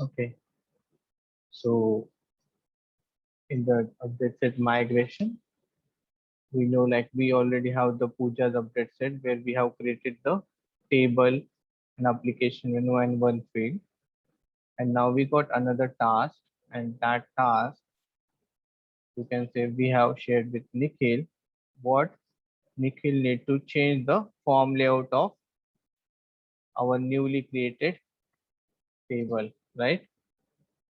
Okay, so in the update set migration, we know like we already have the Puja's update set where we have created the table, an application menu, and one field. And now we got another task, and that task you can say we have shared with Nikhil. What Nikhil need to change the form layout of our newly created table, right?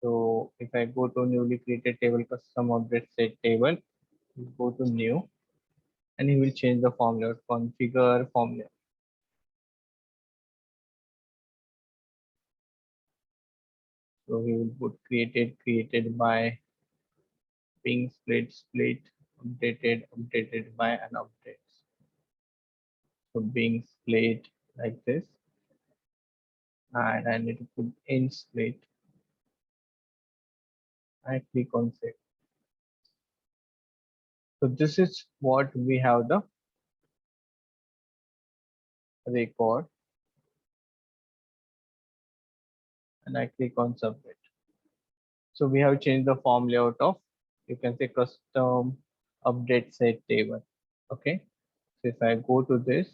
So if I go to newly created table custom update set table, go to new and he will change the form layout, configure form layout. So he will put created by being split updated by an updates. So being split like this, and I need to put in split. I click on save. So this is what we have the record, and I click on submit. So we have changed the form layout of, you can say, custom update set table. Okay. So if I go to this,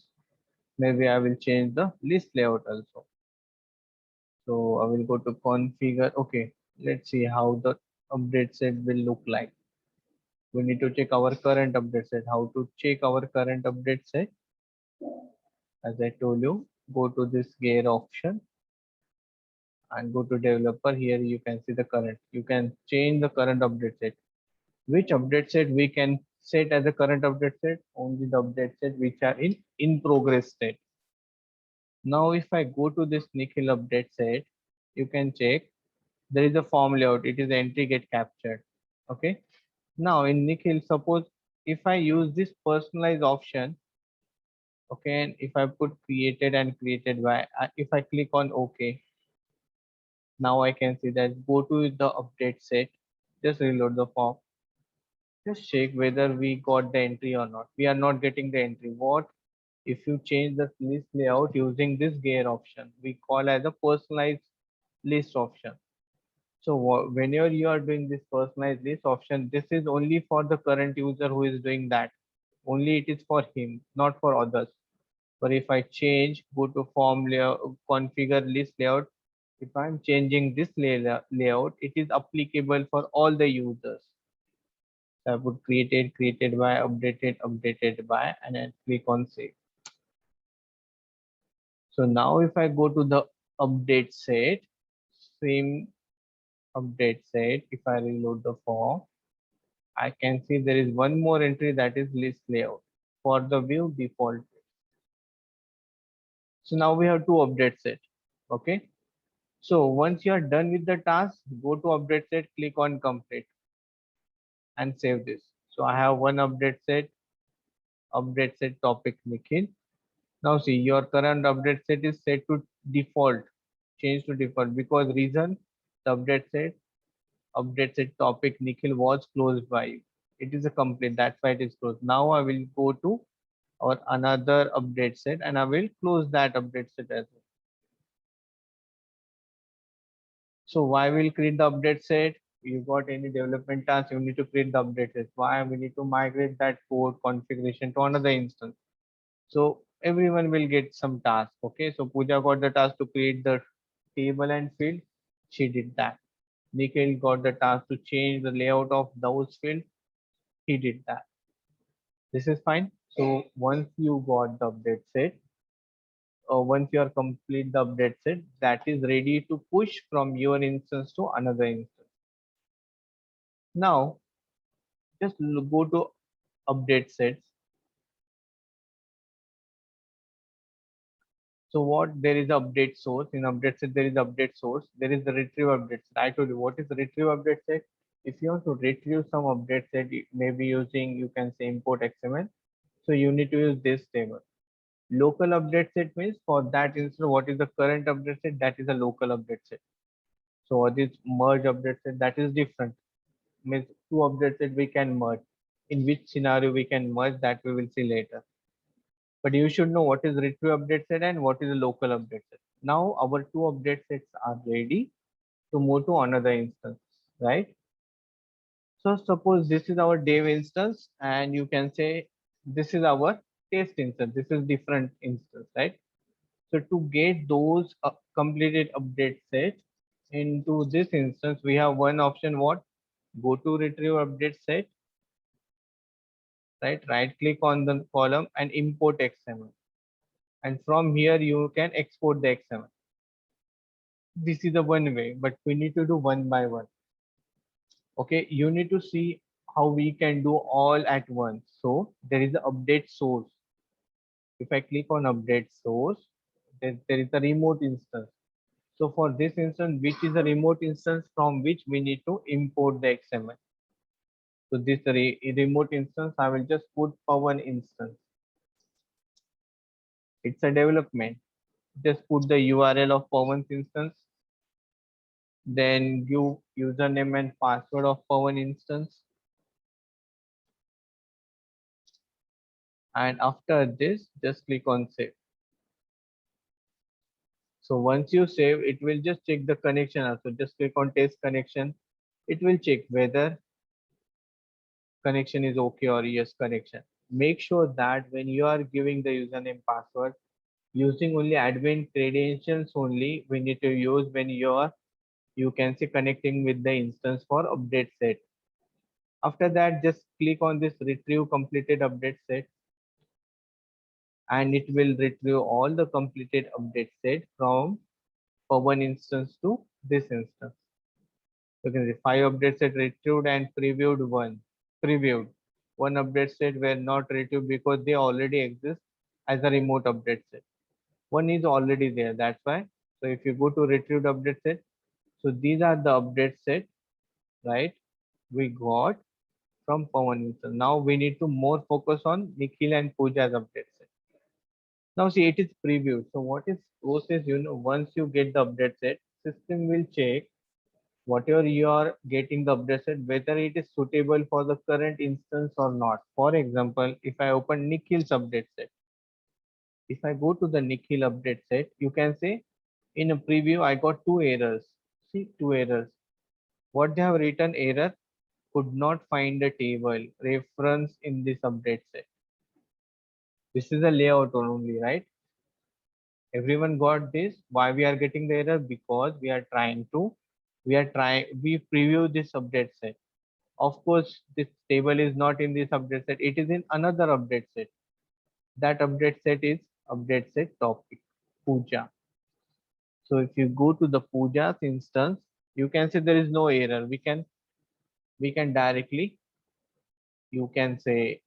maybe I will change the list layout also. So I will go to configure. Okay. Let's see how the update set will look like. We need to check our current update set. How to check our current update set? As I told you, go to this gear option and go to developer. Here you can see the current. You can change the current update set. Which update set we can set as a current update set? Only the update set which are in progress state. Now if I go to this Nikhil update set, you can check there is a form layout. It is entry get captured. Okay. Now in Nikhil, suppose if I use this personalize option, okay, and if I put created and created by, if I click on OK, now I can see that go to the update set, just reload the form, just check whether we got the entry or not. We are not getting the entry. What if you change the list layout using this gear option? We call as a personalized list option. So whenever you are doing this personalized list option, this is only for the current user who is doing that. Only it is for him, not for others. But if I change, go to form layout, configure list layout. If I'm changing this layout, it is applicable for all the users. So I would created by, updated by, and then click on save. So now if I go to the update set, same update set, if I reload the form, I can see there is one more entry, that is list layout for the view default. So now we have two update set. Okay. So once you are done with the task, go to update set, click on complete and save this. So I have one update set topic Nikhil. Now see your current update set is set to default, change to default because reason the update set topic Nikhil was closed by you. It is a complete, that's why it is closed. Now I will go to our another update set and I will close that update set as well. So why we'll create the update set? You got any development task, you need to create the update set. Why we need to migrate that code configuration to another instance. So everyone will get some task. Okay, so Pooja got the task to create the table and field. She did that. Nikhil got the task to change the layout of those fields. He did that. This is fine. So once you got the update set, once you are complete the update set, that is ready to push from your instance to another instance. Now just go to update sets. So what there is update source in update set, there is update source, there is the retrieve update set. I told you what is the retrieve update set. If you want to retrieve some update set, maybe using, you can say, import XML. So you need to use this table. Local update set means for that instance, what is the current update set, that is a local update set. So what is merge update set, that is different. Means two update set we can merge. In which scenario we can merge, that we will see later. But you should know what is retrieve update set and what is a local update set. Now our two update sets are ready. to move to another instance, right? So suppose this is our dev instance and you can say this is our test instance. This is different instance, right? So to get those completed update set into this instance, we have one option, what? Go to retrieve update set, right? Right click on the column and import XML. And from here you can export the XML. This is the one way, but we need to do one by one. Okay, you need to see how we can do all at once. So there is the update source. If I click on update source, there is a remote instance. So for this instance, which is a remote instance from which we need to import the XML. So this remote instance, I will just put Pawan instance. It's a development. Just put the URL of Pawan's instance. Then give username and password of Pawan instance. And after this, just click on save. So once you save, it will just check the connection also. Just click on test connection. It will check whether connection is okay or yes connection. Make sure that when you are giving the username password, using only admin credentials only we need to use when you can see connecting with the instance for update set. After that, just click on this retrieve completed update set and it will retrieve all the completed update set from one instance to this instance. You can see 5 update set retrieved and previewed one. Previewed. One update set were not retrieved because they already exist as a remote update set. One is already there. That's why. So if you go to retrieved update set, so these are the update set, right? We got from Pawan instance. Now we need to more focus on Nikhil and Pooja's update set. Now see it is previewed. So what is process? Once you get the update set, system will check whatever you are getting the update set, whether it is suitable for the current instance or not. For example, if I open Nikhil's update set, if I go to the Nikhil update set, you can say in a preview, I got two errors. See, two errors. What they have written error, could not find a table reference in this update set. This is a layout only, right? Everyone got this. Why we are getting the error? Because we preview this update set. Of course, this table is not in this update set. It is in another update set. That update set is update set topic, Puja. So if you go to the Puja's instance, you can see there is no error. We can directly, you can say,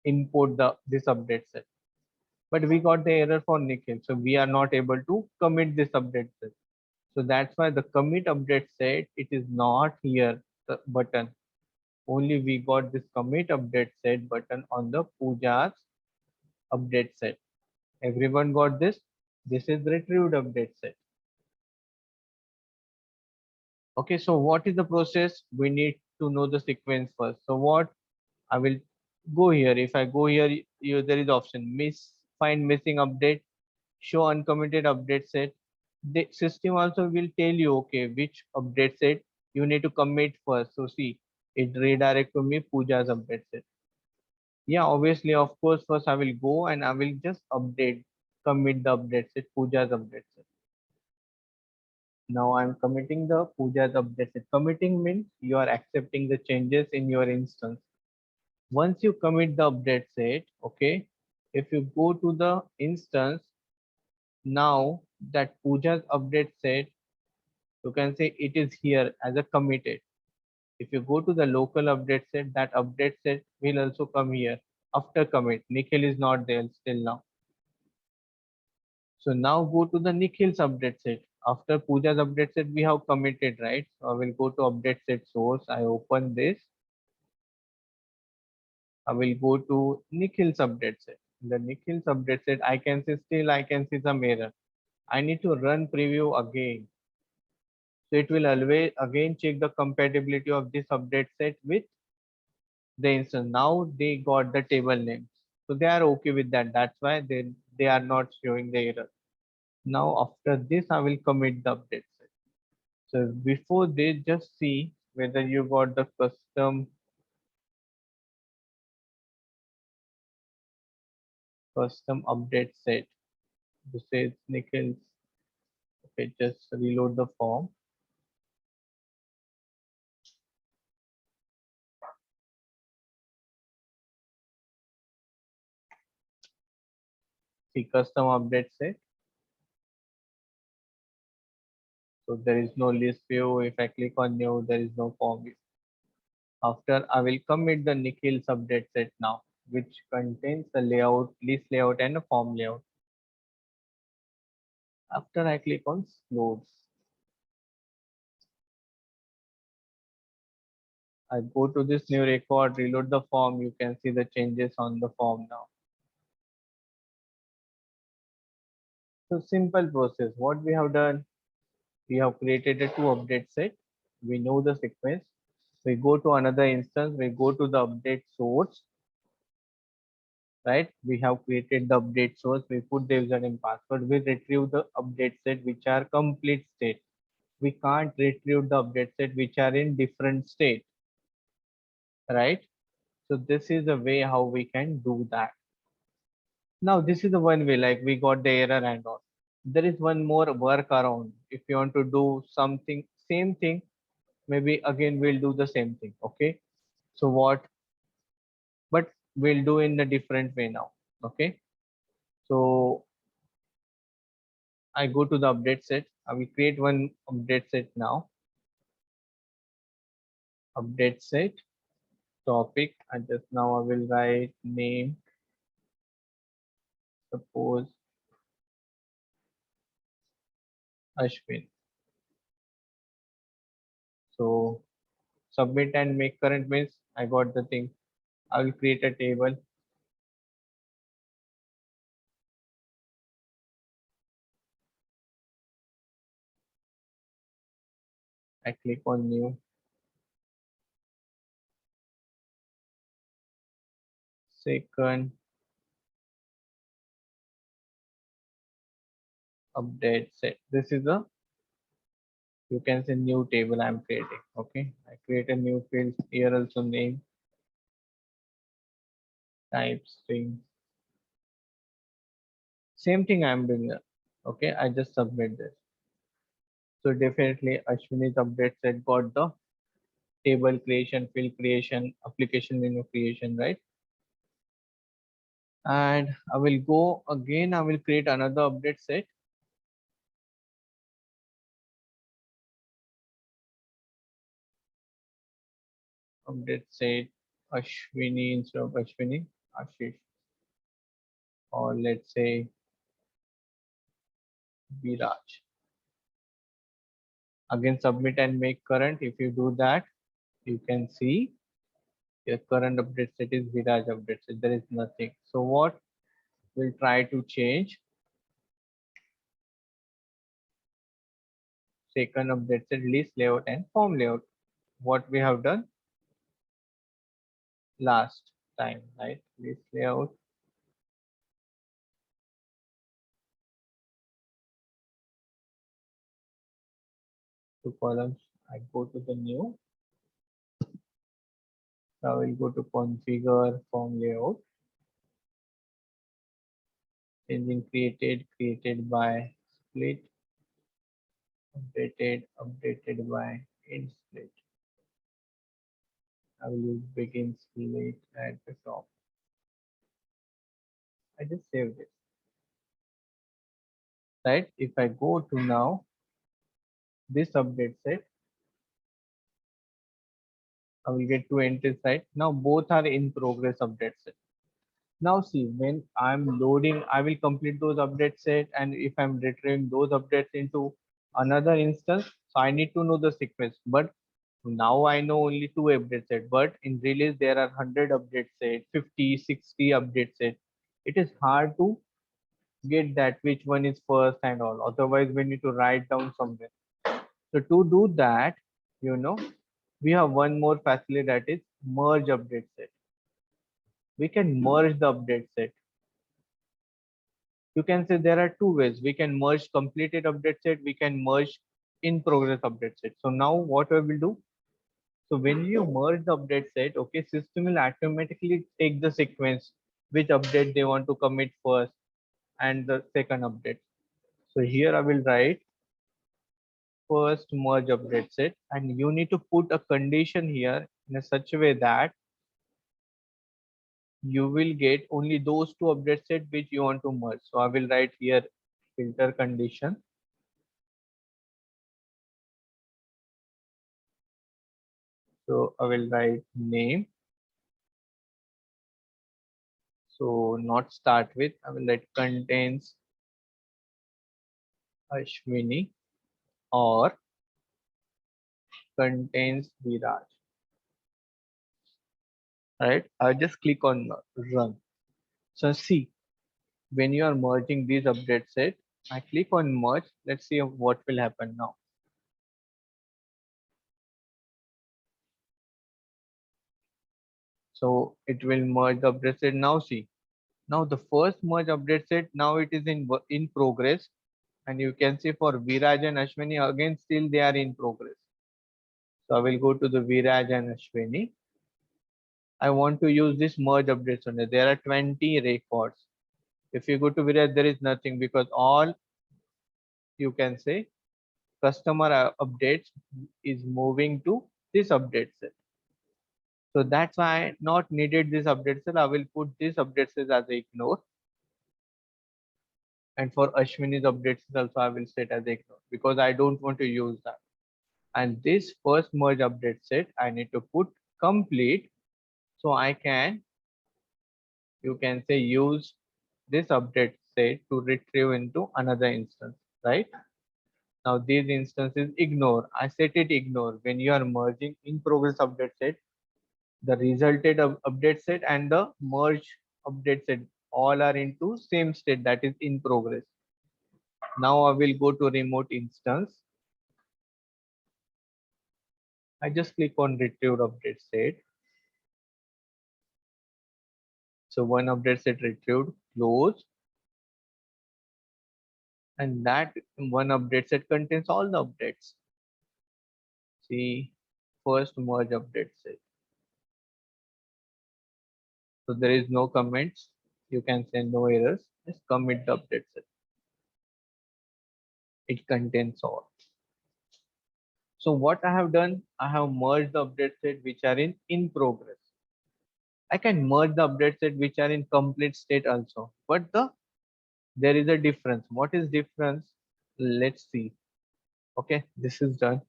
import this update set. But we got the error for Nikhil, so we are not able to commit this update set. So that's why the commit update set, it is not here, the button. Only we got this commit update set button on the Puja's update set. Everyone got this? This is retrieved update set. Okay, so what is the process? We need to know the sequence first. So what I will go here. If I go here, there is option find missing update, show uncommitted update set. The system also will tell you, okay, which update set you need to commit first. So see, it redirect to me Puja's update set. Yeah, obviously, of course, first I will go and I will just commit the update set, Puja's update set. Now I'm committing the Puja's update set. Committing means you are accepting the changes in your instance. Once you commit the update set, okay, if you go to the instance, now that Puja's update set, you can say it is here as a committed. If you go to the local update set, that update set will also come here after commit. Nikhil is not there still now. So now go to the Nikhil's update set. After Pooja's update set, we have committed, right? So I will go to update set source. I open this. I will go to Nikhil's update set. In the Nikhil's update set, I can see some error. I need to run preview again. So it will always again check the compatibility of this update set with the instance. Now they got the table names. So they are okay with that. That's why they are not showing the error. Now after this, I will commit the update set. So before they just see whether you got the custom update set. This is Nikhil's. Okay, just reload the form. See custom update set. So there is no list view. If I click on new, there is no form view. After I will commit the Nikhil's update set now, which contains the layout, list layout and a form layout. After I click on loads, I go to this new record, reload the form. You can see the changes on the form now. So simple process. What we have done, we have created a two update set. We know the sequence. We go to another instance. We go to the update source, right? We have created the update source. We put the username password. We retrieve the update set which are complete state. We can't retrieve the update set which are in different state, right? So this is the way how we can do that. Now this is the one way, like we got the error and all. There is one more workaround. If you want to do something, same thing, maybe again we'll do the same thing. Okay. So what? But we'll do in a different way now. Okay. So I go to the update set. I will create one update set now. Update set topic. And just now I will write name. Suppose Ashwin. So submit and make current means I got the thing. I will create a table. I click on new. Second update set. This is a, you can say, new table I'm creating. Okay. I create a new field here, also name, type, string. Same thing I'm doing here. Okay. I just submit this. So definitely Ashwini's update set got the table creation, field creation, application menu creation, right? And I will go again. I will create another update set. Update set Ashwini instead of Ashwini, Ashish, or let's say Viraj. Again, submit and make current. If you do that, you can see your current update set is Viraj update set. There is nothing. So what we'll try to change second update set list layout and form layout. What we have done last time, right? List layout. Two columns. I go to the new. So I will go to configure form layout. Changing created by split, updated by end split. I will use begin split at the top. I just saved it. Right? If I go to now this update set, I will get two entries, right? Now both are in progress update set. Now see, when I'm loading, I will complete those update set, and if I'm retrieving those updates into another instance, so I need to know the sequence. But now I know only two update set, but in release there are 100 update set, 50, 60 update set. It is hard to get that which one is first and all. Otherwise, we need to write down somewhere. So to do that, you know, we have one more facility, that is merge update set. We can merge the update set. You can say there are two ways. We can merge completed update set. We can merge in progress update set. So now what I will do? So when you merge the update set, okay, system will automatically take the sequence, which update they want to commit first and the second update. So here I will write first merge update set, and you need to put a condition here in a such a way that you will get only those two update set which you want to merge. So I will write here filter condition. So I will write name. So not start with, I will write contains Ashwini or contains Viraj. Right? I'll just click on run. So see, when you are merging these update set, I click on merge. Let's see what will happen now. So it will merge the update set. Now see, now the first merge update set, now it is in progress, and you can see for Viraj and Ashwini again still they are in progress. So I will go to the Viraj and Ashwini. I want to use this merge updates on it. There are 20 records. If you go to Viraj, there is nothing because all you can say customer updates is moving to this update set. So that's why I not needed this update set. I will put this update set as ignore. And for Ashwini's updates also I will set as ignore because I don't want to use that. And this first merge update set I need to put complete, so I can, you can say, use this update set to retrieve into another instance, right? Now these instances ignore. I set it ignore. When you are merging in progress update set, the resulted update set and the merge update set all are into same state, that is in progress. Now I will go to remote instance. I just click on retrieve update set. So one update set retrieved, close, and that one update set contains all the updates. See, first merge update set. So there is no comments. You can say no errors. Just commit the update set. It contains all. So what I have done, I have merged the update set which are in progress. I can merge the update set which are in complete state also. But there is a difference. What is difference? Let's see. Okay, this is done.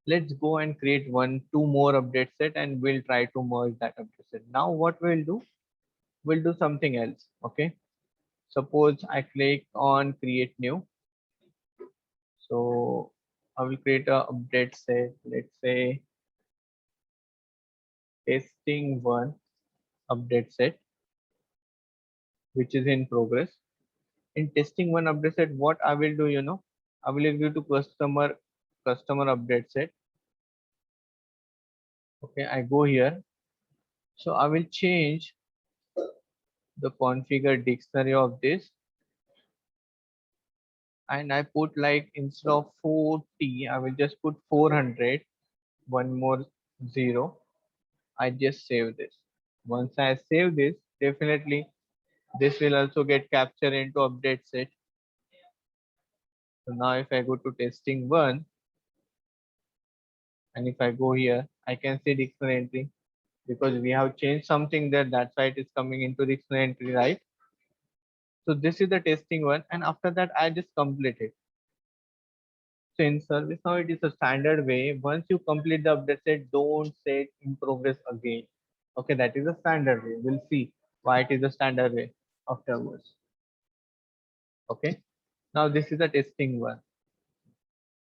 Let's go and create two more update set and we'll try to merge that update set. Now what we'll do? We'll do something else. Okay. Suppose I click on create new. So I will create a update set. Let's say testing one update set, which is in progress. In testing one update set, what I will do, I will go to customer update set. Okay, I go here. So I will change the configure dictionary of this, and I put like instead of 40, I will just put 400, one more zero. I just save this. Once I save this, definitely this will also get captured into update set. So now if I go to testing one, and if I go here, I can see dictionary entry because we have changed something there. That's why it is coming into dictionary entry, right? So this is the testing one, and after that I just complete it. So in service now it is a standard way. Once you complete the update set, don't set in progress again. Okay, that is a standard way. We'll see why it is a standard way afterwards. Okay, now this is the testing one.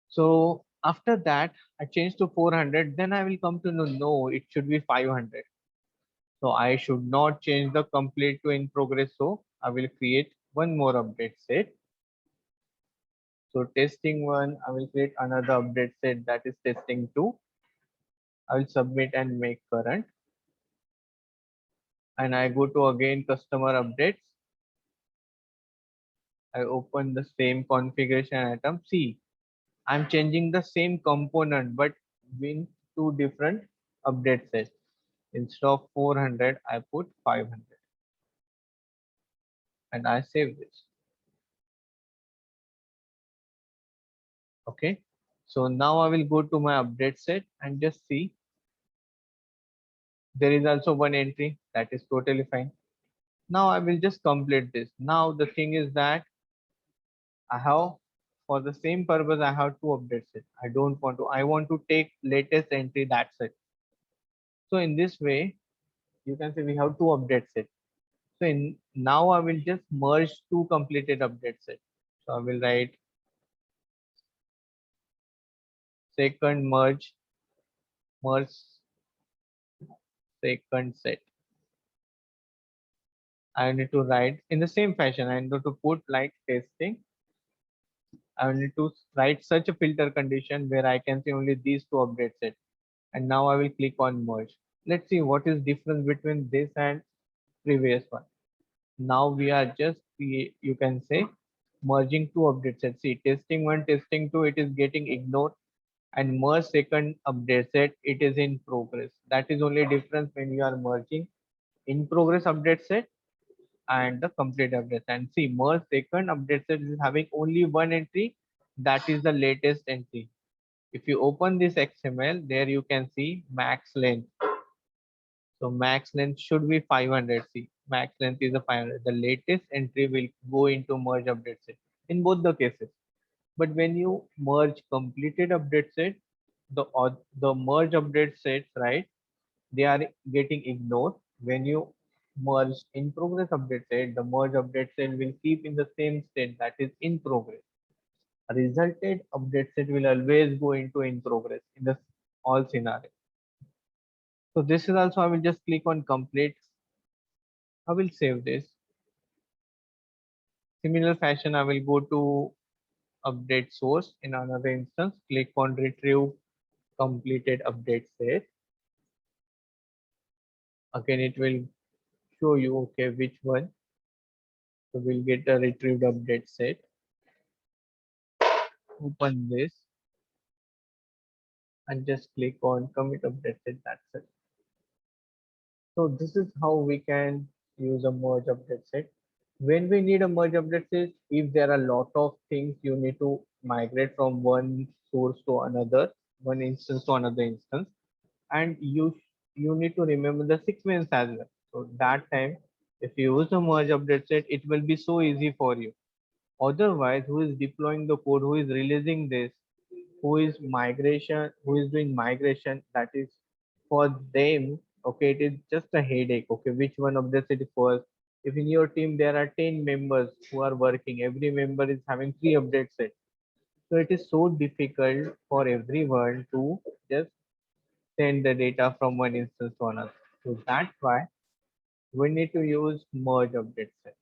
So after that, I change to 400. Then I will come to know, no, it should be 500. So I should not change the complete to in progress. So I will create one more update set. So testing one, I will create another update set, that is testing two. I will submit and make current. And I go to again customer updates. I open the same configuration item. See, I'm changing the same component, but in two different update sets. Instead of 400, I put 500 and I save this. Okay. So now I will go to my update set and just see there is also one entry that is totally fine. Now I will just complete this. Now the thing is that I have, for the same purpose, I have two updates it. I want to take latest entry, that's it. So in this way, you can say we have two updates it. So now I will just merge two completed updates it. So I will write second merge second set. I need to write in the same fashion. I need to put like testing. I need to write such a filter condition where I can see only these two updates it. And now I will click on merge. Let's see what is difference between this and previous one. Now we are just you can say merging two update sets. See, testing one, testing two, it is getting ignored, and merge second update set, it is in progress. That is only difference when you are merging in progress update set and the complete update. And see, merge second update set is having only one entry, that is the latest entry. If you open this XML, there you can see max length. So max length should be 500. See, max length is a 500. The latest entry will go into merge update set in both the cases. But when you merge completed update set, the merge update sets, right? They are getting ignored. When you merge in progress update set, the merge update set will keep in the same state, that is in progress. A resulted update set will always go into in progress in the all scenario. So this is also, I will just click on complete. I will save this. Similar fashion, I will go to update source in another instance, click on retrieve completed update set. Again, it will show you, okay, which one. So we'll get a retrieved update set. Open this and just click on commit update set. That's it. So this is how we can use a merge update set. When we need a merge update set, if there are a lot of things you need to migrate from one source to another, one instance to another instance, and you need to remember the sequence as well. So that time, if you use a merge update set, it will be so easy for you. Otherwise, who is deploying the code, who is releasing this, who is doing migration, that is for them, okay, it is just a headache. Okay, which one of this is first? If in your team there are 10 members who are working, every member is having 3 updates set. So it is so difficult for everyone to just send the data from one instance to another. So that's why we need to use merge update set.